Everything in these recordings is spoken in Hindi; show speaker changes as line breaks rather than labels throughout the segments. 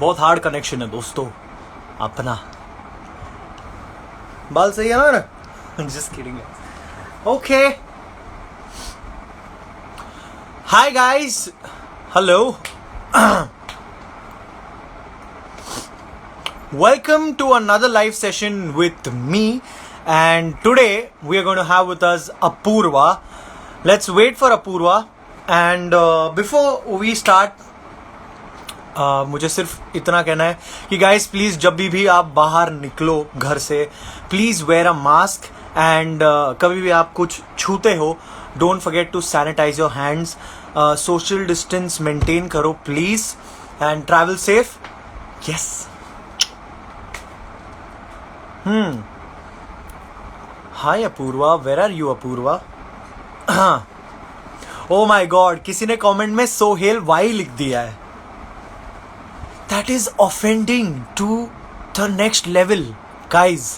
बहुत हार्ड कनेक्शन है दोस्तों अपना। बाल सही है ना? Just kidding. Okay, hi guys, hello, welcome to another live session with me, and today we are going to have with us Apurva. Let's wait for Apurva, and before we start मुझे सिर्फ इतना कहना है कि गाइस प्लीज जब भी आप बाहर निकलो घर से, please wear a mask, and कभी भी आप कुछ छूते हो don't forget to sanitise your hands, social distance maintain करो please, and travel safe. Yes, hi Apoorva, where are you Apoorva? Oh my god, किसी ने कमेंट में सोहेल वाई लिख दिया है। That is offending to the next level, guys.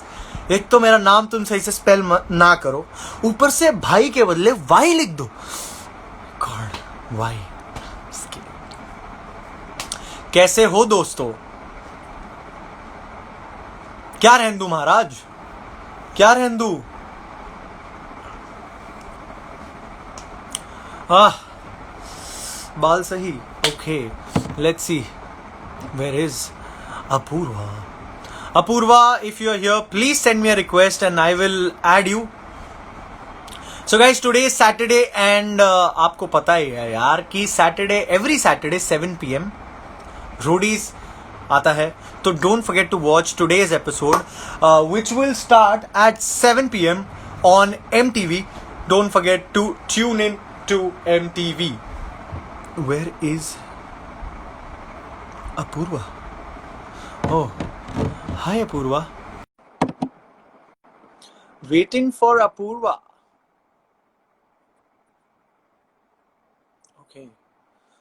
एक तो मेरा नाम तुम सही से स्पेल ना करो, ऊपर से भाई के बदले वाई लिख दो। Got, y. कैसे हो दोस्तों? क्या रहंदू महाराज, क्या रहंदू? बाल सही। Okay, let's see where is Apurva. Apurva, if you are here, please send me a request and I will add you. So guys, today is Saturday and आपको पता ही है यार कि Saturday, every Saturday 7 PM Roadies आता है, तो don't forget to watch today's episode which will start at 7 PM on MTV. Don't forget to tune in to MTV. Where is Apurva? Oh, hi Apurva. Waiting for Apurva. Okay,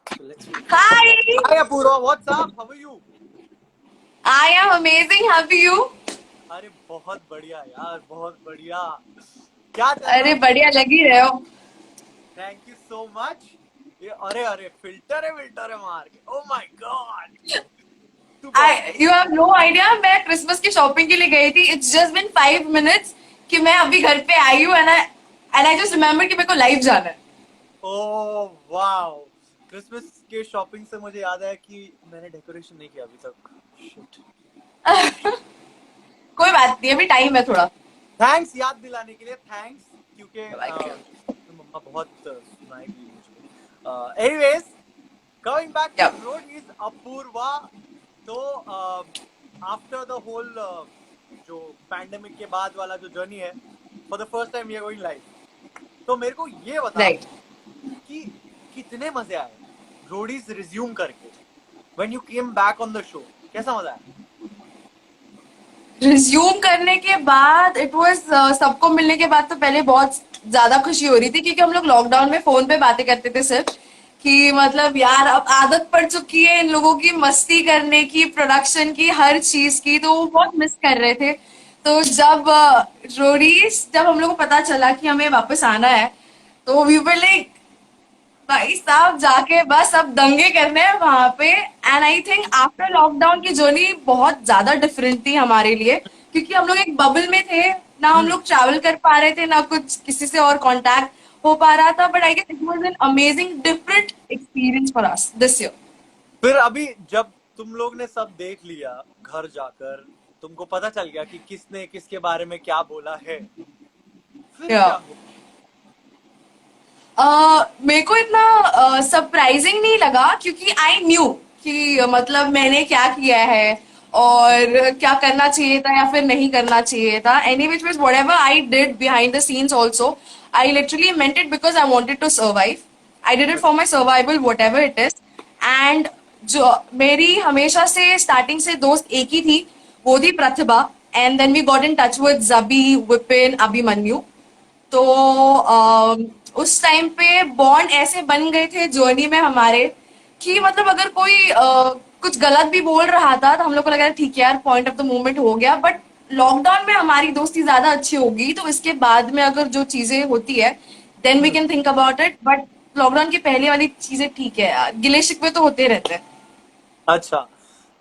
so let's wait.
Hi!
Hi Apurva, what's up? How are you?
I am amazing. How are you?
अरे बहुत बढ़िया यार, बहुत बढ़िया। क्या चल रहा है?
अरे बढ़िया लग ही रहे हो।
Thank you so much. ये अरे फिल्टर है मार के। Oh my God.
You have no idea. मैं क्रिसमस की शॉपिंग के लिए गई थी. It's just been 5 minutes कि मैं अभी घर पे आई हूँ and I just remember कि मेरे को लाइव जाना है.
Oh wow. क्रिसमस के शॉपिंग से मुझे याद आया कि मैंने डेकोरेशन नहीं किया अभी तक। Shit.
कोई बात नहीं, अभी टाइम है थोड़ा.
थैंक्स याद दिलाने के लिए, थैंक्स, क्योंकि मम्मा बहुत सुनाएगी मुझे। Anyways, coming back to Roadies, Apoorva, तो आफ्टर द होल जो पैंडेमिक के बाद वाला जो जर्नी है, for the first time we are going live, तो मेरे को ये बता कि कितने मजे आए रोडीज रिज्यूम करके, when you came back on the show, कैसा मजा आया?
रिज्यूम करने के बाद इट वाज सबको मिलने के बाद तो पहले बहुत ज्यादा खुशी हो रही थी क्योंकि हम लोग लॉकडाउन में फोन पे बातें करते थे सिर्फ कि मतलब यार अब आदत पड़ चुकी है इन लोगों की मस्ती करने की, प्रोडक्शन की, हर चीज की, तो वो बहुत मिस कर रहे थे. तो जब जब हम लोग को पता चला कि हमें वापस आना है तो वी वर लाइक भाई साहब जाके बस अब दंगे करने हैं वहां पे. And I think after lockdown की जर्नी बहुत ज्यादा डिफरेंट थी हमारे लिए क्योंकि हम लोग एक बबल में थे, ना हम लोग ट्रैवल कर पा रहे थे, ना कुछ किसी से और कांटेक्ट हो पा रहा था. But I guess it was an amazing different experience for us this year.
फिर अभी जब तुम लोग ने सब देख लिया घर जाकर, तुमको पता चल गया कि किसने किसके बारे में क्या बोला है, फिर क्या हुआ?
मेरे को इतना सरप्राइजिंग नहीं लगा क्योंकि आई न्यू कि मतलब मैंने क्या किया है और क्या करना चाहिए था या फिर नहीं करना चाहिए था. Any which was whatever I did behind the scenes also, I literally meant it because I wanted to survive. I did it for my survival whatever it is. And जो मेरी हमेशा से स्टार्टिंग से दोस्त एक ही थी, वो थी Pratibha. And then we got in touch with Jabi, Vipin, Abhimanyu. तो उस टाइम पे बॉन्ड ऐसे बन गए थे जर्नी में हमारे कि मतलब अगर कोई कुछ गलत भी बोल रहा था तो हम लोग को लगा ठीक है यार, पॉइंट ऑफ द मोमेंट हो गया. बट लॉकडाउन में हमारी दोस्ती ज्यादा अच्छी होगी तो इसके बाद में अगर जो चीजें होती है then we can think about it. But lockdown की पहले वाली चीजें ठीक है यार, गिले शिकवे तो होते रहते हैं.
अच्छा,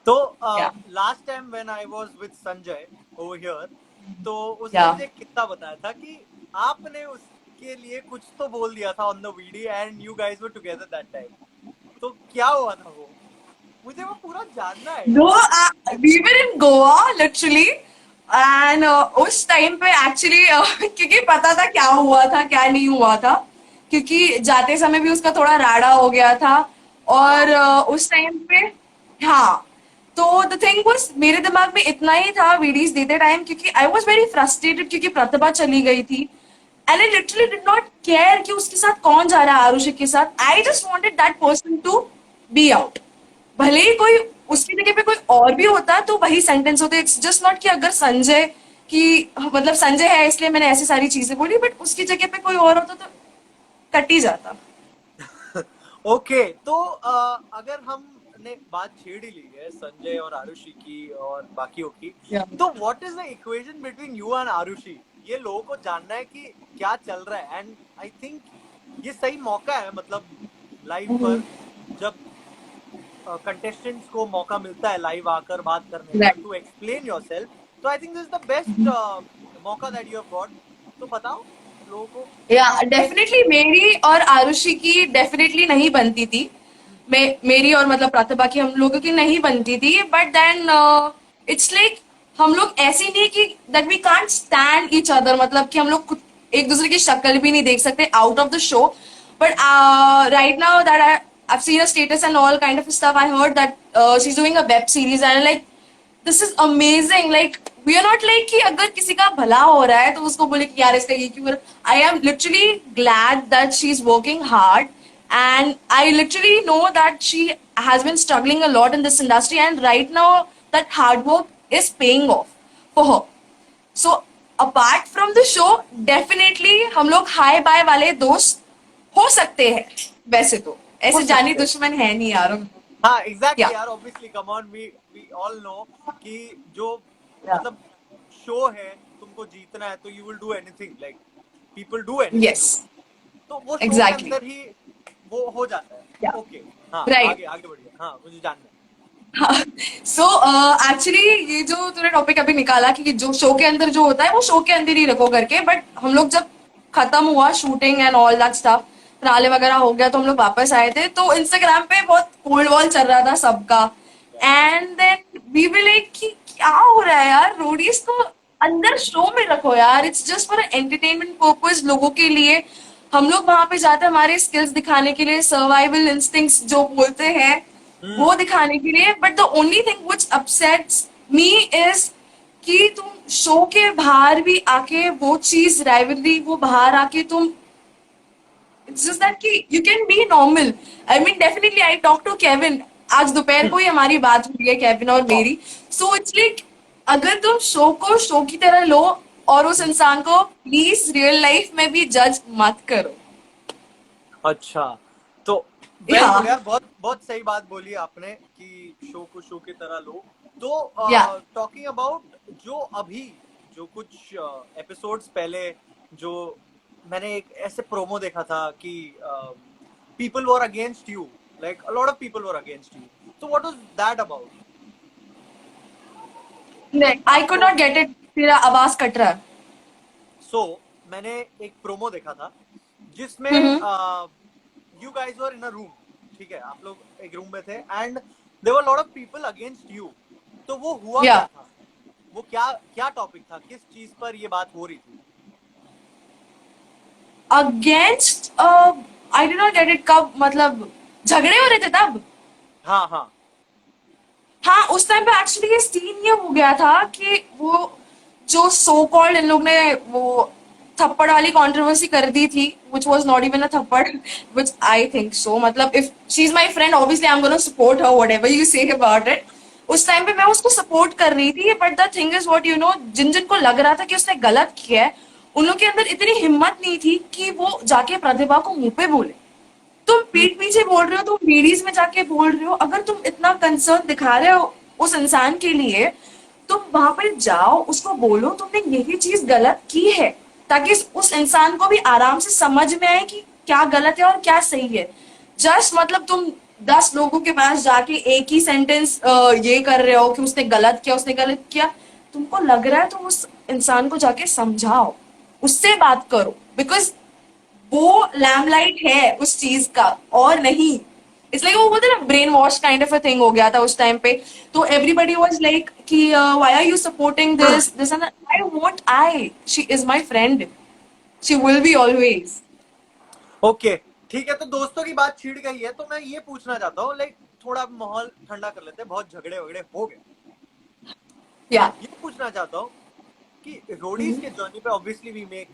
तो
या
last time when I was with Sanjay over here, तो उसने
या
मुझे एक किस्सा बताया था कि आपने उसके लिए कुछ तो बोल दिया था on the video and you guys were together that time. तो क्या हुआ था वो? मुझे वो पूरा जानना है
No,
यार।
we were in Goa literally and उस टाइम पे एक्चुअली क्योंकि पता था क्या हुआ था क्या नहीं हुआ था, क्योंकि जाते समय भी उसका थोड़ा राड़ा हो गया था। और उस टाइम पे हाँ, तो द थिंग वाज मेरे दिमाग में इतना ही था वीडीज देते टाइम, क्योंकि आई वाज वेरी फ्रस्ट्रेटेड क्योंकि प्रतिभा चली गई थी and I literally did not care कि उसके साथ कौन जा रहा है आरुषि के साथ। I just wanted that person to be out. भले ही कोई उसकी जगह पे कोई और भी होता तो वही सेंटेंस होते। इट्स जस्ट नॉट कि अगर संजय की मतलब संजय है इसलिए मैंने ऐसी सारी चीजें बोली, बट उसकी जगह पे कोई और होता तो कट ही जाता।
ओके, तो अगर हमने बात छेड़ ही ली है संजय और आरुषि की और बाकियों की,
या
तो what is the equation between you and Arushi? ये लोगों को जानना है कि क्या चल रहा है। एंड आई थिंक ये सही मौका है, मतलब लाइव पर जब कंटेस्टेंट्स को मौका मिलता है लाइव आकर बात करने का
राइट।
टू एक्सप्लेन योरसेल्फ, तो I think this is the best मौका दैट यू हैव गॉट। तो बताओ लोगों को।
या डेफिनेटली मेरी और आरुषि की डेफिनेटली नहीं बनती थी। मेरी और मतलब प्रतिभा की हम लोगों की नहीं बनती थी, बट देन इट्स लाइक हम लोग ऐसे नहीं कि that we can't stand each other, मतलब कि हम लोग एक दूसरे की शक्ल भी नहीं देख सकते out of the show. But right now that I've seen her status and all kind of stuff. I heard that she's doing a web series and like this is amazing. Like we are not like कि अगर किसी का भला हो रहा है तो उसको बोले कि यार इसका ये क्यों। I am literally glad that she is working hard and I literally know that she has been struggling a lot in this industry and right now that hard work is paying off for her. So apart from the show definitely हम लोग हाई बाय वाले दोस्त हो सकते हैं। वैसे तो
हो
ऐसे जानी
सकते हैं।
दुश्मन है नहीं यार।
हाँ एग्जैक्टली
या
यार, obviously come on, we all know कि जो
या
मतलब शो है, तुमको जीतना है तो you will do anything, like people do anything
yes
to win. तो वो शो के
एग्जैक्टली
अंदर ही वो हो जाता है।
या
ओके, हाँ
राइट।
आगे आगे बढ़िए, हाँ मुझे जानना है।
सो एक्चुअली ये जो तूने टॉपिक अभी निकाला कि जो शो के अंदर जो होता है वो शो के अंदर ही रखो करके, बट हम लोग जब खत्म हुआ shooting and all that stuff, राले वगैरह हो गया तो हम लोग वापस आए थे तो इंस्टाग्राम पे बहुत कोल्ड वॉल चल रहा था सबका। And then we will like कि क्या हो रहा है यार, रोडीज को अंदर शो में रखो यार। It's just for entertainment purpose लोगों के लिए। हम लोग वहां पे जाते हैं हमारे स्किल्स दिखाने के लिए, सर्वाइवल इंस्टिंक्ट्स जो बोलते हैं
हम्म।
वो दिखाने के लिए। But the only thing which upsets me is कि तुम शो के बाहर भी आके वो चीज राइवलरी वो बाहर आके तुम इट्स जस्ट दैट कि you can be normal. I mean definitely I talk to Kevin, आज दोपहर को ही हमारी बात हुई है केविन और मेरी। सो इट्स लाइक अगर तुम शो को शो की तरह लो और उस इंसान को प्लीज रियल लाइफ में भी जज मत करो।
अच्छा, तो वेल
या
गुड यार, बहुत बहुत सही बात बोली आपने कि शो को शो की तरह लो। तो
या
टॉकिंग अबाउट जो अभी जो कुछ एपिसोड्स पहले जो मैंने एक ऐसे प्रोमो देखा था कि people were against you, like a lot of people were against you, तो what was that about?
I could
आपको
नॉट गेट इट, तेरा आवाज कट रहा है।
सो मैंने एक प्रोमो देखा था जिसमें
hmm.
You guys were in a room, ठीक है, आप लोग एक रूम में थे and there were lot of people against you. तो वो हुआ
या
क्या था? वो क्या क्या टॉपिक था, किस चीज पर ये बात हो रही थी?
Against I did not get it, कब मतलब झगड़े हो रहे थे तब?
हाँ हाँ।
हाँ, उस टाइम पे एक्चुअली ये सीन ये हो गया था कि वो जो सो कॉल्ड इन लोग ने वो थप्पड़ वाली कंट्रोवर्सी कर दी थी which was not even a थप्पड़, which I think so, मतलब if she's my friend obviously I'm gonna support her whatever you say about it। उस टाइम पे मैं उसको सपोर्ट कर रही थी, but the thing is what you know, जिन जिन को लग रहा था कि उसने गलत किया है उन लोग के अंदर इतनी हिम्मत नहीं थी कि वो जाके प्रतिभा को मुंह पे बोले। तुम
हम्म।
पीठ पीछे बोल रहे हो, तुम मीडियज में जाके बोल रहे हो, अगर तुम इतना कंसर्न दिखा रहे हो उस इंसान के लिए तुम वहां पर जाओ उसको बोलो तुमने यही चीज गलत की है, ताकि उस इंसान को भी आराम से समझ में आए कि क्या गलत है और क्या सही है। जस्ट मतलब तुम 10 लोगों के पास जाके एक ही सेंटेंस ये कर रहे हो कि उसने गलत किया, उसने गलत किया, तुमको लग रहा है तो उस इंसान को जाके समझाओ, उससे बात करो, बिकॉज वो लैमलाइट है उस चीज का और नहीं। इसलिए वो बोलते हैं ना, brain wash kind of a thing हो गया था उस टाइम पे। तो एवरीबडी वाज लाइक कि why are you supporting this and I won't, I she is my friend, she will be always.
Okay ठीक है, तो दोस्तों की बात छिड़ गई है तो मैं ये पूछना चाहता हूँ, लाइक थोड़ा माहौल ठंडा कर लेते हैं, बहुत झगड़े वगड़े हो गए।
या
ये पूछना चाहता हूँ कि रोडीज के जर्नी पे obviously we make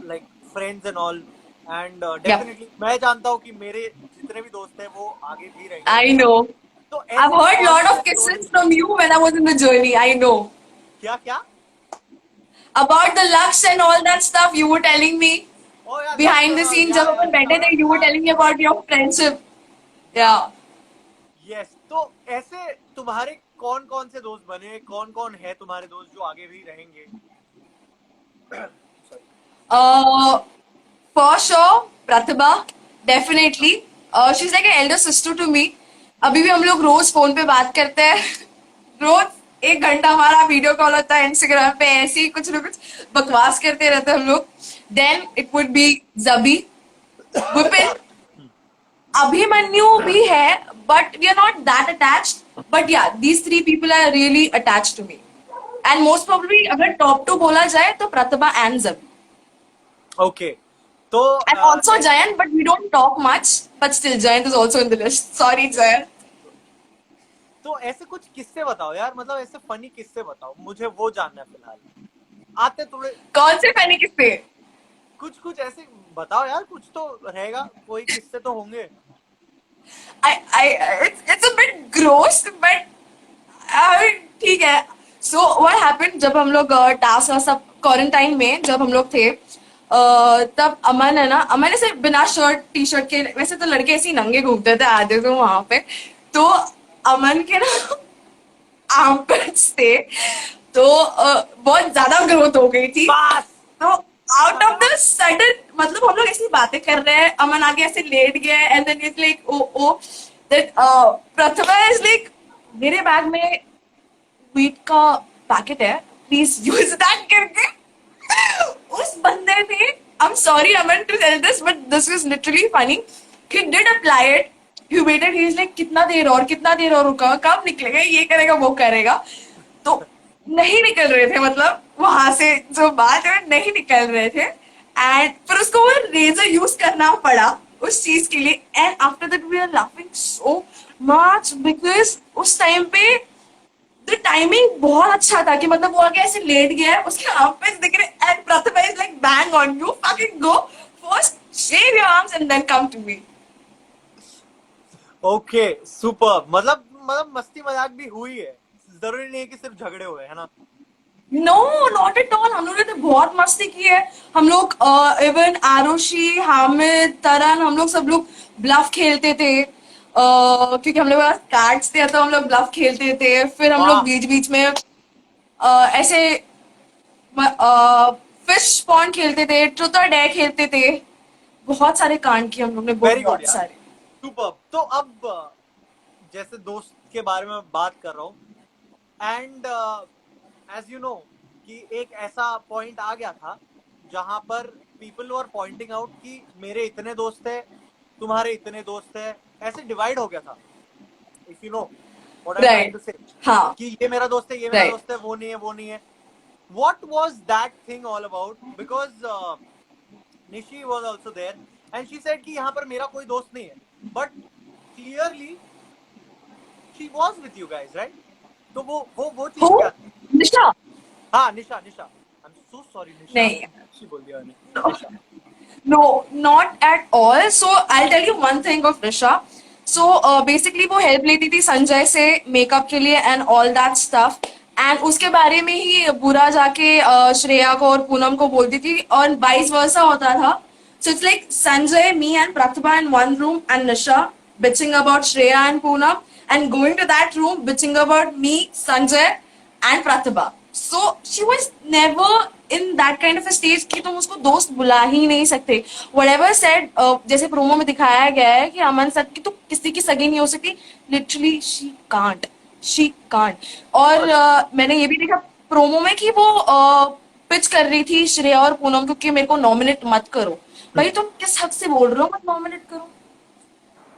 like friends and all, and
yeah
definitely मैं जानता हूँ कि मेरे जितने भी दोस्त हैं वो आगे भी रहेंगे।
आई नो,
तो
I've
ऐसी
heard
कौन
lot
सी
of
story?
kisses from you when I was in the journey. I know
क्या क्या?
about the lux and all that stuff you were telling me
ओ यार लक्ष्य
behind the
और
scenes.
या
जब अपन बैठे थे, you were
हाँ
telling me about your friendship. Yeah.
Yes, तो ऐसे तुम्हारे कौन कौन से दोस्त बने, कौन कौन है तुम्हारे दोस्त जो आगे भी रहेंगे? Sorry.
Uh, for sure, Pratibha, definitely. She's like an elder sister to me. अभी भी हम लोग रोज फोन पे बात करते हैं। रोज 1 घंटा हमारा वीडियो कॉल होता है इंस्टाग्राम पे, ऐसे ही कुछ ना कुछ बकवास करते रहते हैं हम लोग। देन इट वुड बी जबी, विपिन, अभिमन्यु भी है, but we are not that attached, but yeah these 3 people are really attached to me. And most probably अगर टॉप 2 बोला जाए तो प्रतिभा एंड जबी।
ओके तो
And also Jayant, but we don't talk much. But still, Jayant is also in the list. Sorry, Jayant.
तो ऐसे कुछ किस्से बताओ यार, मतलब ऐसे फनी किस्से बताओ, मुझे वो जानना है फिलहाल। आते थोड़े
कौन से फनी किससे?
कुछ कुछ ऐसे बताओ यार, कुछ तो रहेगा, कोई किस्से तो होंगे।
It's a bit gross, but ठीक है। So what happened जब हम लोग टास्क और सब क्वारंटाइन में जब हम लोग थे, तब अमन है ना, अमन ऐसे बिना शर्ट टी शर्ट के, वैसे तो लड़के ऐसे ही नंगे घूमते थे आधे तो वहां पे, तो अमन के ना आर्मपिट्स थे, तो बहुत ज्यादा ग्रोथ हो गई थी।
बस
तो आउट ऑफ द सडन, मतलब हम लोग ऐसी बातें कर रहे हैं, अमन आगे ऐसे लेट गया and then is like oh oh that Prathama is like, मेरे बैग में वीट का पैकेट है, प्लीज यूज दैट करके। उस बंदे ने, I am sorry Aman to tell this but this is literally funny, he did apply it, he waited, he is like कितना देर और रुका, कब निकलेगा, ये करेगा वो करेगा, तो नहीं निकल रहे थे, मतलब वहां से जो बात है नहीं निकल रहे थे, एंड फिर उसको वो रेजर यूज करना पड़ा उस चीज के लिए, and after that we are laughing so much because उस टाइम पे द टाइमिंग बहुत अच्छा था कि मतलब वो आगे ऐसे लेट गया है, उसके आर्मपिट्स दिख रहे and Pratibha is like bang on you, fucking go first shave your arms and then come to me.
Okay super, मतलब मस्ती मजाक भी हुई है, जरूरी नहीं है कि सिर्फ झगड़े हुए, है ना?
नो नॉट एट ऑल, हम लोगों ने तो बहुत मस्ती की है। हम लोग इवन आरुषि, हामिद, तरन, हम लोग सब लोग ब्लफ खेलते थे, क्योंकि हम लोग पास कार्ड्स थे तो हम लोग ब्लफ खेलते थे। फिर हम लोग
वाह
बीच बीच में ऐसे फिश पॉन्ड खेलते थे, ट्रुथ और डेयर खेलते थे, बहुत सारे कांड किए हम लोग ने,
वेरी गुड
बहुत
यार,
सारे।
सुपर। तो अब जैसे दोस्त के बारे में बात कर रहा हूँ, एंड एज यू नो कि एक ऐसा पॉइंट आ गया था जहां पर पीपल वर पॉइंटिंग आउट कि मेरे इतने दोस्त है, तुम्हारे इतने दोस्त है, ऐसे डिवाइड हो गया था, if you know what I am trying
right,
to say,
हाँ,
कि ये मेरा दोस्त है, ये मेरा
राइट।
दोस्त है, वो नहीं है, वो नहीं है। What was that thing all about? Because Nishi was also there and she said कि यहाँ पर मेरा कोई दोस्त नहीं है, but clearly she was with you guys, right? तो वो चीज
हु?
क्या थी?
निशा?
हाँ निशा, निशा, I'm so sorry निशा,
नहीं,
निशी बोल दिया मैंने, निशा।
no, not at all. So I'll tell you one thing of Risha. So basically वो हेल्प लेती थी संजय से मेकअप के लिए and all that stuff, and उसके बारे में ही बुरा जाके श्रेया को और पूनम को बोलती थी, और वाइस वर्सा होता था। So it's like Sanjay, me and Pratibha in one room and Nisha bitching about Shreya and Poonam, and going to that room bitching about me, Sanjay and Pratibha. So she was never in that kind of stage कि तुम उसको दोस्त बुला ही नहीं सकते. व्हाटएवर सेड, जैसे प्रोमो में दिखाया गया है कि अमन सर की तो किसी की सगी नहीं हो सकती. Literally she can't. और मैंने ये भी देखा प्रोमो में कि वो पिच कर रही थी श्रेया और पूनम को कि मेरे को नॉमिनेट मत करो. भाई तुम किस हक से बोल रहे हो मत नॉमिनेट करो?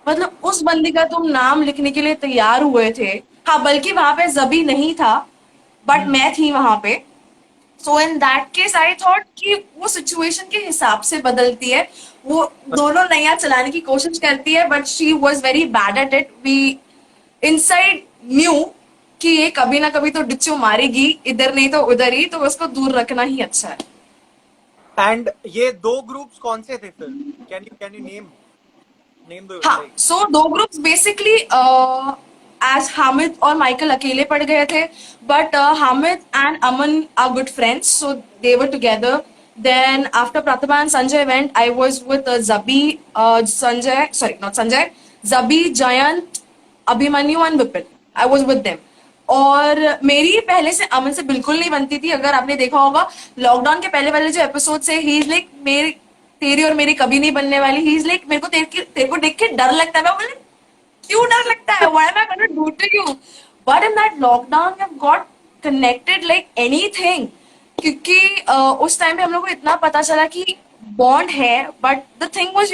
मतलब उस बंदी का तुम नाम लिखने के लिए तैयार हुए थे. हाँ, बल्कि वहां पे जबी नहीं था, बट मैं थी वहां पे. So in that case I thought कि वो सिचुएशन के हिसाब से बदलती है. वो दोनों नैया चलाने की कोशिश करती है, but she was very bad at it. We inside knew कि ये कभी ना कभी तो डिच्चू मारेगी, इधर नहीं तो उधर ही, तो उसको दूर रखना ही अच्छा है.
एंड ये दो ग्रुप्स कौन से थे फिर? कैन यू नेम दो
हाँ,
लाइक.
सो दो ग्रुप्स बेसिकली एज हामिद और माइकल अकेले पड़ गए थे, but Hamid and Aman are good friends, so they were together. Then after Pratibha and Sanjay went, I was with Zabi, Sanjay, sorry, not Sanjay, Zabi, Jayant, Abhimanyu and Vipin. I was with them. और मेरी पहले से अमन से बिल्कुल नहीं बनती थी. अगर आपने देखा होगा लॉकडाउन के पहले वाले जो एपिसोड से, ही इज लाइक मेरी तेरी और मेरी कभी नहीं बनने वाली. ही इज लाइक मेरे को तेरे को देख के डर लगता है. मैं बोले क्यों डर लगता है? Why am I gonna do to you? But in that lockdown we have got connected like anything. क्योंकि उस टाइम पे हम लोग को इतना पता चला कि बॉन्ड है. बट द थिंग वाज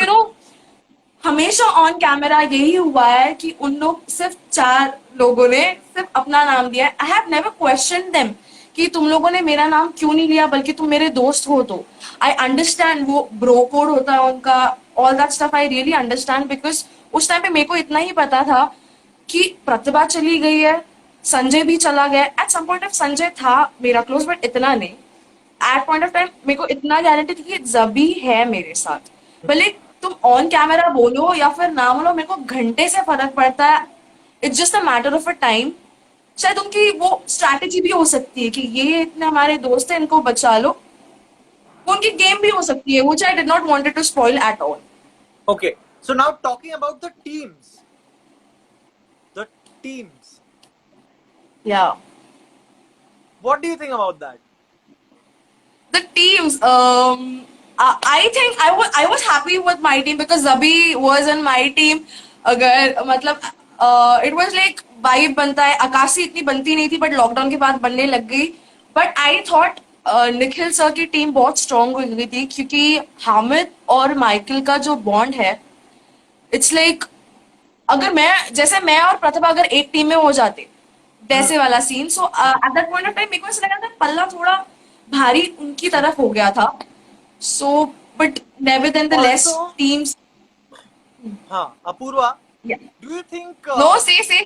हमेशा ऑन कैमरा यही हुआ है कि उन लोग सिर्फ 4 लोगों ने सिर्फ अपना नाम दिया है. I have never question them कि तुम लोगों ने मेरा नाम क्यों नहीं लिया, बल्कि तुम मेरे दोस्त हो. तो आई अंडरस्टैंड वो ब्रो कोड होता है उनका, all that stuff I really understand. Because उस टाइम पे मेरे को इतना ही पता था कि प्रतिभा चली गई है, संजय भी चला गया. At some point of Sanjay था मेरा क्लोज, बट इतना नहीं. एट पॉइंट ऑफ टाइम मेरे को इतना गारंटी थी कि जबी है मेरे साथ. भले तुम ऑन कैमरा बोलो या फिर ना बोलो, मेरे को घंटे से फर्क पड़ता है. It's just a matter of a time. शायद उनकी वो स्ट्रैटेजी भी हो सकती है कि ये इतने हमारे दोस्त हैं, इनको बचा लो. वो उनकी गेम भी हो सकती है, which I did not wanted to spoil at all.
Okay, so now talking about the teams. The teams.
Yeah.
What do you think about that?
The teams, I think I was happy with my team because Zabi was in my team. अगर मतलब it was like vibe बनता है. आकाशी इतनी बनती नहीं थी, but लॉकडाउन के बाद बनने लग गई. But I thought Nikhil sir की टीम बहुत स्ट्रांग हो गई थी, क्योंकि हामिद और माइकल का जो बॉन्ड है, इट्स लाइक अगर मैं और प्रतिभा अगर एक टीम में हो जाते, वैसे वाला scene. So at that point of time मेरे को ऐसा लगा था पल्ला थोड़ा भारी उनकी तरफ हो गया था. So but nevertheless
Also,
teams.
हाँ, अपूर्वा,
या
do you think
नो से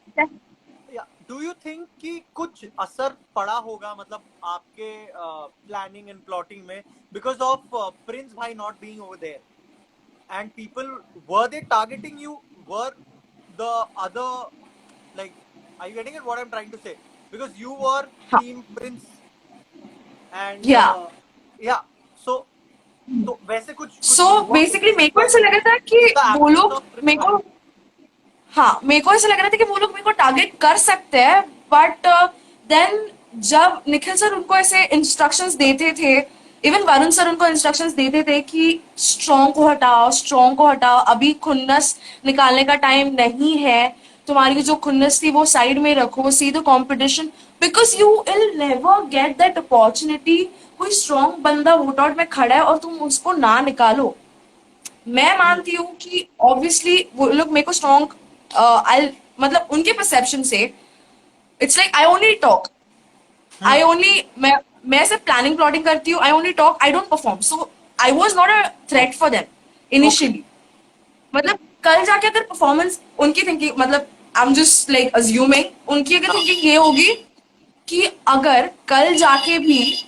do you think कि कुछ असर पड़ा होगा मतलब आपके प्लानिंग एंड प्लॉटिंग में because of Prince भाई not being over there and people were they targeting you, were the other like, are you getting it what I'm trying to say, because you were
हाँ.
team Prince and
या
yeah, so तो वैसे कुछ
सो
हुआ
बेसिकली मेरे को ऐसा लगा था कि
the
वो
absence
लोग
of Prince
मेरे को,
भाई.
हाँ, मेरे को ऐसा लग रहा था कि वो लोग मेरे को टारगेट कर सकते हैं. बट देन जब निखिल सर उनको ऐसे इंस्ट्रक्शंस देते थे, इवन वरुण सर उनको इंस्ट्रक्शंस देते थे कि स्ट्रॉन्ग को हटाओ, अभी खुन्नस निकालने का टाइम नहीं है, तुम्हारी जो खुन्नस थी वो साइड में रखो, see the competition, because you will never get that opportunity. कोई स्ट्रॉन्ग बंदा वोट आउट में खड़ा है और तुम उसको ना निकालो. मैं मानती हूँ कि ऑब्वियसली वो लोग मेरे को स्ट्रॉन्ग, आई मतलब उनके परसेप्शन से it's like I only talk, I only मैं सिर्फ प्लानिंग प्लॉटिंग करती हूँ. I only talk, I don't perform. So I was not a threat for them initially. मतलब कल जाके अगर परफॉर्मेंस उनकी थिंकिंग, मतलब I am just like assuming उनकी अगर थिंकिंग ये होगी कि अगर कल जाके भी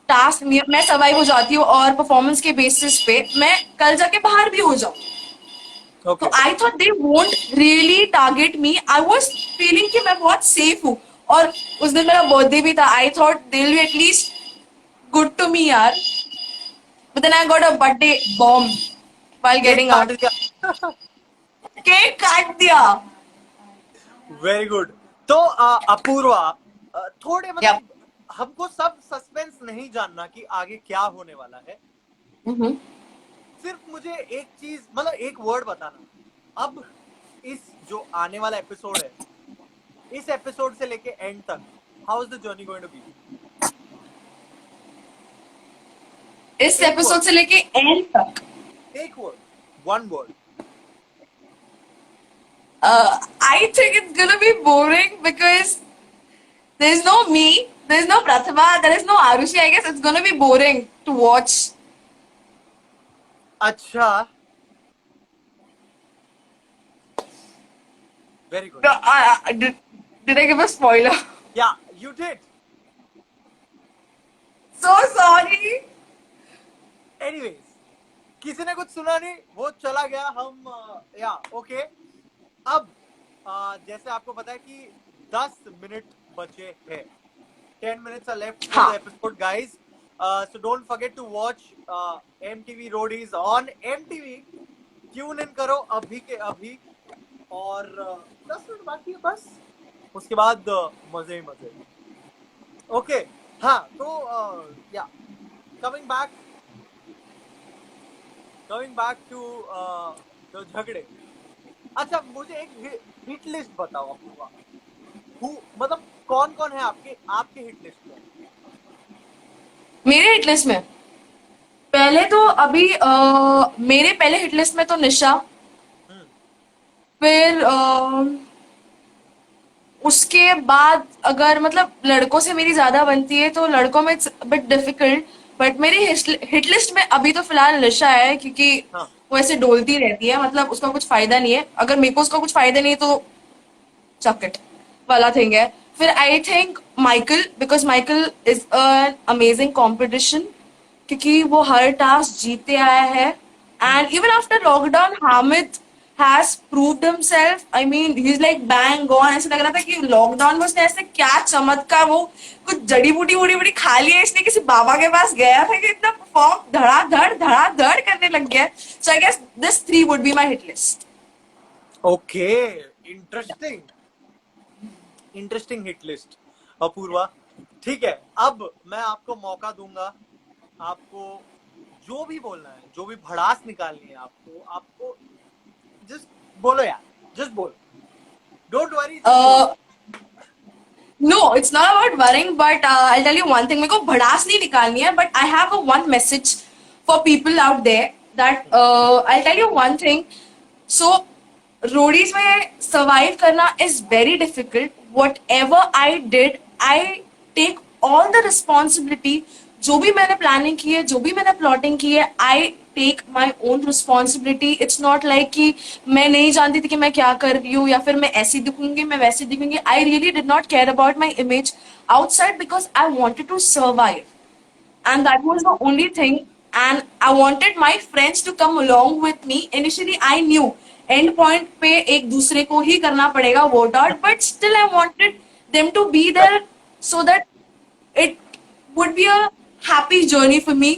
टास्क मैं सर्वाइव हो जाती हूँ और परफॉर्मेंस के बेसिस पे मैं कल जाके बाहर भी हो जाऊँ, तो
Okay.
I thought they won't really target me. I was feeling कि मैं बहुत सेफ हूँ. और उस दिन मेरा बर्थडे भी था. I thought they will be at least good to me यार. But then I got a birthday bomb while
cake
getting
काट
आउट.
दिया.
केक काट दिया.
Very good. तो अपूर्वा, थोड़े
Yep.
मतलब हमको सब सस्पेंस नहीं जानना कि आगे क्या होने वाला है।
हम्म।
सिर्फ मुझे एक चीज, मतलब एक वर्ड बताना, अब इस जो आने वाला एपिसोड है, इस एपिसोड से लेके एंड तक, how is the journey going to be?
इस
एक
एपिसोड
वर्ड,
से लेके एंड तक
एक word, one word.
I think it's gonna be boring because there's no me, there's no Pratibha, there is no Arushi. I guess it's gonna be boring to watch.
अच्छा, very good.
Did I give a spoiler?
या you did.
So sorry.
Anyways, किसी ने कुछ सुना नहीं, वो चला गया। हम या ओके। अब जैसे आपको पता है कि 10 मिनट बचे हैं, 10 minutes are left for the
हाँ.
episode, guys. So don't forget to watch MTV Roadies on MTV. Tune in करो अभी के अभी, और 10 मिनट बाकी है बस, उसके बाद मजे ही मजे। ओके, हाँ तो या कमिंग बैक टू द झगड़े। अच्छा, मुझे एक हिट लिस्ट बताओ अपूर्वा। मतलब कौन कौन है आपके आपके हिट लिस्ट में?
मेरे हिट लिस्ट में पहले तो अभी मेरे पहले हिट लिस्ट में तो निशा,
हम्म।
फिर उसके बाद अगर मतलब लड़कों से मेरी ज्यादा बनती है तो लड़कों में इट्स बिट डिफिकल्ट, बट मेरी हिट लिस्ट में अभी तो फिलहाल निशा है क्योंकि
हाँ।
वो ऐसे डोलती रहती है, मतलब उसका कुछ फायदा नहीं है, अगर मेरे को उसका कुछ फायदा नहीं है तो चक इट वाला थिंग है। फिर I think Michael, because Michael is an amazing competition क्योंकि वो हर टास्क जीते आया है,
hmm.
And even after lockdown Hamid has proved himself. I mean, he's like bang on. ऐसे लग रहा था कि लॉकडाउन में उसने ऐसे क्या चमत्कार, वो कुछ जड़ी बूटी वूटी बूटी खा लिया इसने, किसी बाबा के पास गया था कि इतना परफॉर्म धड़ाधड़ करने लग गया। So I guess this three would be my hit list.
Okay, interesting, interesting hit list Apoorva. ठीक है, अब मैं आपको मौका दूंगा, आपको जो भी बोलना है, जो भी भड़ास निकालनी है, आपको आपको जस्ट बोलो यार, जस्ट बोलो, डोंट वरी, जस्ट बोलो।
No, it's not about worrying, but I'll tell you one thing. मेरे को भड़ास नहीं निकालनी है, but I have a one message for people out there that I'll tell you one thing. So, Roadies में survive करना is very difficult. Whatever I did, I take all the responsibility. जो भी मैंने प्लानिंग की है, जो भी मैंने प्लॉटिंग की है, I take my own responsibility. It's not like कि मैं नहीं जानती थी कि मैं क्या कर रही हूँ या फिर मैं ऐसी दिखूंगी, मैं वैसी दिखूंगी। I really did not care about my image outside because I wanted to survive, and that was the only thing. And I wanted my friends to come along with me. Initially I knew end point पे एक दूसरे को ही करना पड़ेगा vote out, but still I wanted them to be there so that it would be a happy journey for me,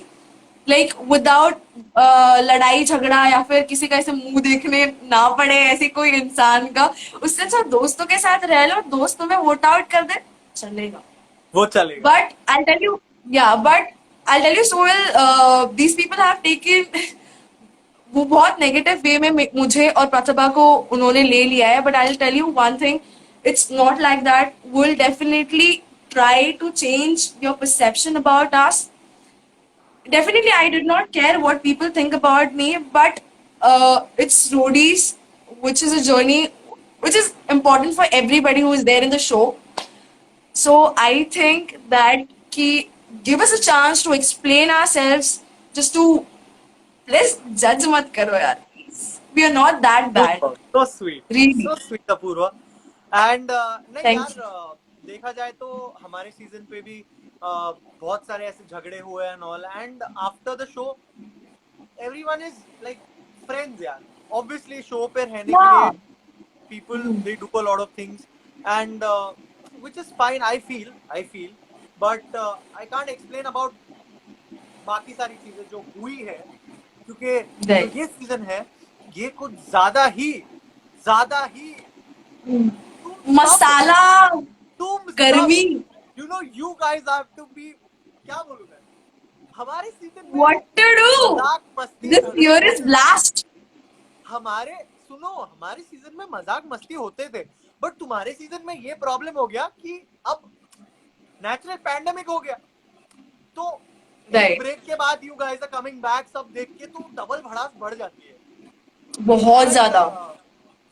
like without लड़ाई झगड़ा या फिर किसी का ऐसे मुंह देखने ना पड़े ऐसे कोई इंसान का। उससे अच्छा दोस्तों के साथ रह लो, दोस्त तुम्हें वोट आउट कर दे चलेगा।
वो चलेगा।
But I'll tell you, yeah, but I'll tell you, so will these people have taken वो बहुत नेगेटिव वे में मुझे और प्रतिभा को उन्होंने ले लिया है, but I will tell you one thing, it's not like that. Will definitely try to change your perception about us. Definitely, I did not care what people think about me, but it's roadies, which is a journey which is important for everybody who is there in the show. So I think that ki give us a chance to explain ourselves, just to please judge mat karo yaar. Please. We are not that bad.
So sweet,
Really.
So sweet Apoorva. And नहीं
Thank
यार,
you.
देखा जाए तो हमारे सीजन पे भी बहुत सारे ऐसे झगड़े हुए and all, and after the show everyone is like friends यार। ऑब्वियसली शो पे रहने के लिए
Yeah.
people, they do a lot of things, and which is fine, I feel, but I can't explain about बाकी सारी चीजें जो हुई है, क्योंकि जो
Right.
ये सीजन है, ये कुछ ज्यादा ही तुम सब
Masala,
तुम सब
गर्मी.
You know, you guys have to be, क्या बोलूं मैं, हमारे सीजन में
What to do?
मजाक मस्ती
This year is
होते थे।
blast.
हमारे सुनो, हमारे सीजन में मजाक मस्ती होते थे, बट तुम्हारे सीजन में ये प्रॉब्लम हो गया कि अब नेचुरल पैंडेमिक हो गया, तो एक
Right.
ब्रेक के बाद you guys are coming back, सब देख के तो डबल भड़ास बढ़ जाती है।
बहुत ज्यादा।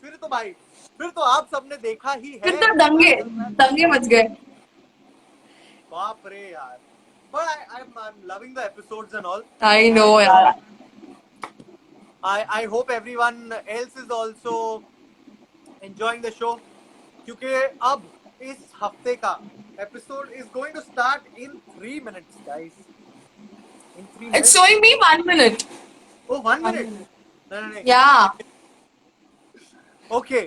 फिर तो भाई, फिर तो आप सबने देखा ही है
फिर तो
क्या
दंगे
चल रहा है।
दंगे मच गए।
बाप रे यार, but I'm loving the episodes and all.
I know
And,
यार।
I hope everyone else is also enjoying the show, क्योंकि अब इस हफ्ते का episode is going to start in 3 minutes, guys. In 3
It's
minutes.
showing me 1 minute.
Oh, 1 minute. नहीं।
Yeah.
ओके,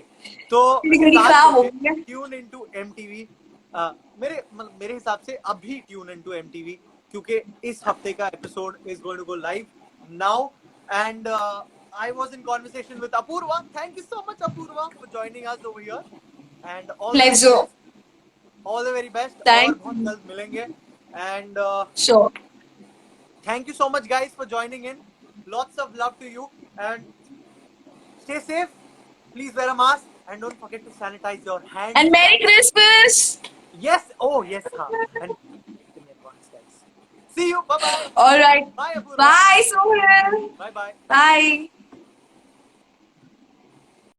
तो
मेरी घड़ी
7
खराब हो
बजे
गई है।
Tune into MTV. मेरे हिसाब से अभी ट्यून इनटू एमटीवी, क्योंकि इस हफ्ते का episode is going to go live now. And I was in conversation with Apoorva. Thank you so much Apoorva for joining us over here, and
Pleasure.
All the very best. और
Thank
बहुत जल्द मिलेंगे। And
Sure.
thank you so much guys for joining in. Lots of love to you, and stay safe. Please wear a mask and don't forget to sanitize your hands.
And Merry Christmas.
Yes. Oh yes, हाँ. And in advance, guys. See you. Bye bye.
All right.
Bye Apurva.
Bye, Sohil.
Bye bye.
Bye.